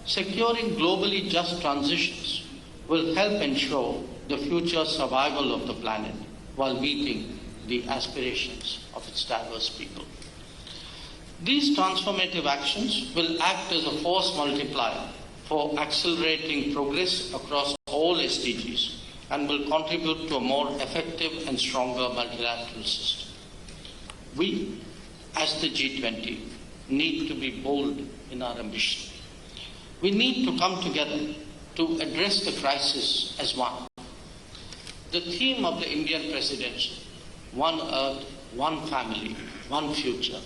Securing globally just transitions will help ensure the future survival of the planet while meeting the aspirations of its diverse people. These transformative actions will act as a force multiplier for accelerating progress across all SDGs and will contribute to a more effective and stronger multilateral system. We, as the G20, need to be bold in our ambition. We need to come together to address the crisis as one. The theme of the Indian presidency, One Earth, One Family, One Future,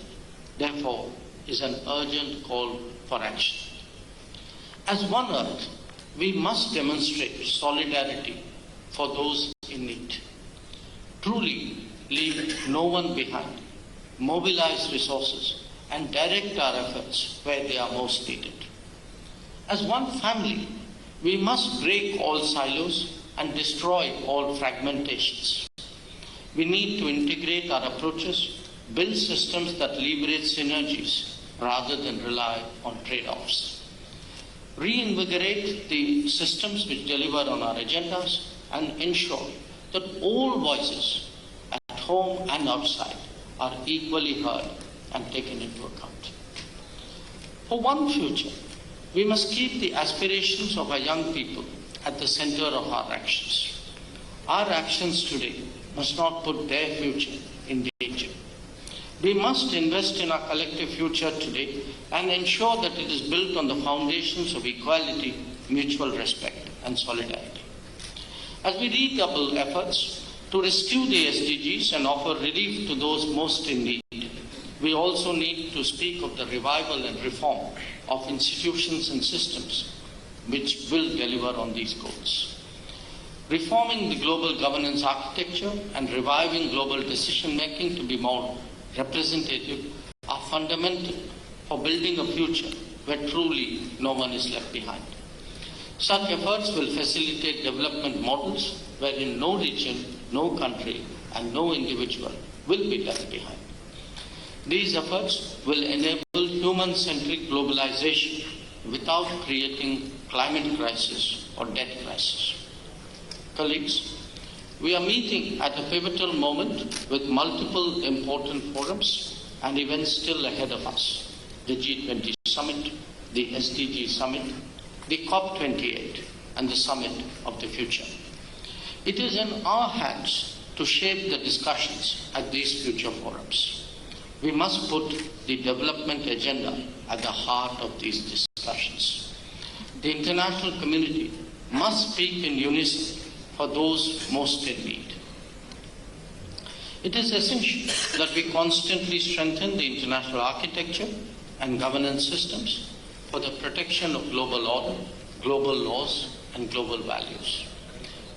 therefore is an urgent call for action. As One Earth, we must demonstrate solidarity for those in need. Truly leave no one behind, mobilize resources, and direct our efforts where they are most needed. As one family, we must break all silos and destroy all fragmentations. We need to integrate our approaches, build systems that leverage synergies rather than rely on trade-offs. Reinvigorate the systems which deliver on our agendas and ensure that all voices at home and outside are equally heard and taken into account. For one future, we must keep the aspirations of our young people at the center of our actions. Our actions today must not put their future in danger. We must invest in our collective future today and ensure that it is built on the foundations of equality, mutual respect, and solidarity. As we redouble efforts to rescue the SDGs and offer relief to those most in need, we also need to speak of the revival and reform of institutions and systems which will deliver on these goals. Reforming the global governance architecture and reviving global decision-making to be more representative are fundamental for building a future where truly no one is left behind. Such efforts will facilitate development models wherein no region, no country, and no individual will be left behind. These efforts will enable human-centric globalization without creating climate crisis or debt crisis. Colleagues, we are meeting at a pivotal moment with multiple important forums and events still ahead of us. The G20 Summit, the SDG Summit, the COP28, and the Summit of the Future. It is in our hands to shape the discussions at these future forums. We must put the development agenda at the heart of these discussions. The international community must speak in unison for those most in need. It is essential that we constantly strengthen the international architecture and governance systems for the protection of global order, global laws, and global values.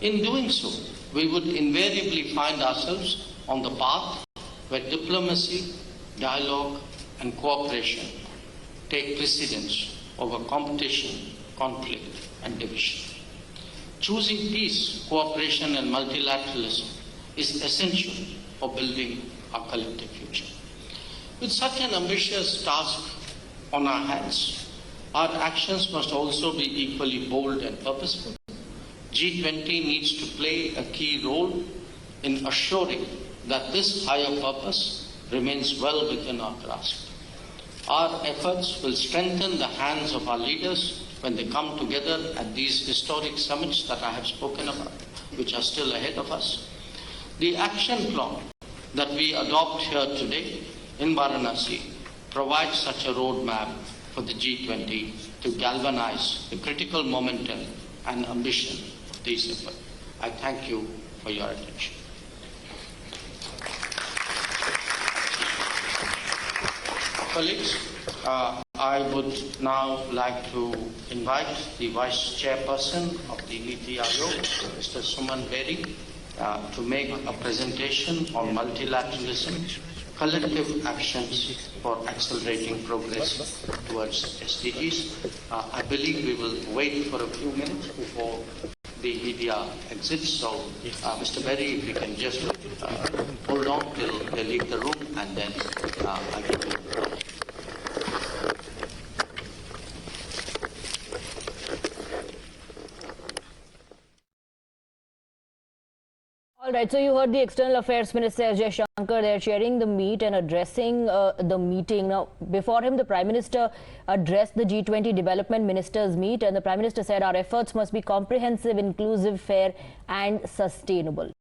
In doing so, we would invariably find ourselves on the path where diplomacy, dialogue, and cooperation take precedence over competition, conflict, and division. Choosing peace, cooperation, and multilateralism is essential for building our collective future. With such an ambitious task on our hands, our actions must also be equally bold and purposeful. G20 needs to play a key role in assuring that this higher purpose remains well within our grasp. Our efforts will strengthen the hands of our leaders when they come together at these historic summits that I have spoken about, which are still ahead of us. The action plan that we adopt here today in Varanasi provides such a roadmap for the G20 to galvanize the critical momentum and ambition of these efforts. I thank you for your attention. Colleagues, I would now like to invite the Vice Chairperson of the Niti Aayog, Mr. Suman Beri, to make a presentation on multilateralism, collective actions for accelerating progress towards SDGs. I believe we will wait for a few minutes before the media exits. So, Mr. Berry, if you can just hold on till they leave the room, and then I give you. All right, so you heard the External Affairs Minister S. Jaishankar there chairing the meet and addressing the meeting. Now, before him, the Prime Minister addressed the G20 Development Ministers meet, and the Prime Minister said our efforts must be comprehensive, inclusive, fair and sustainable.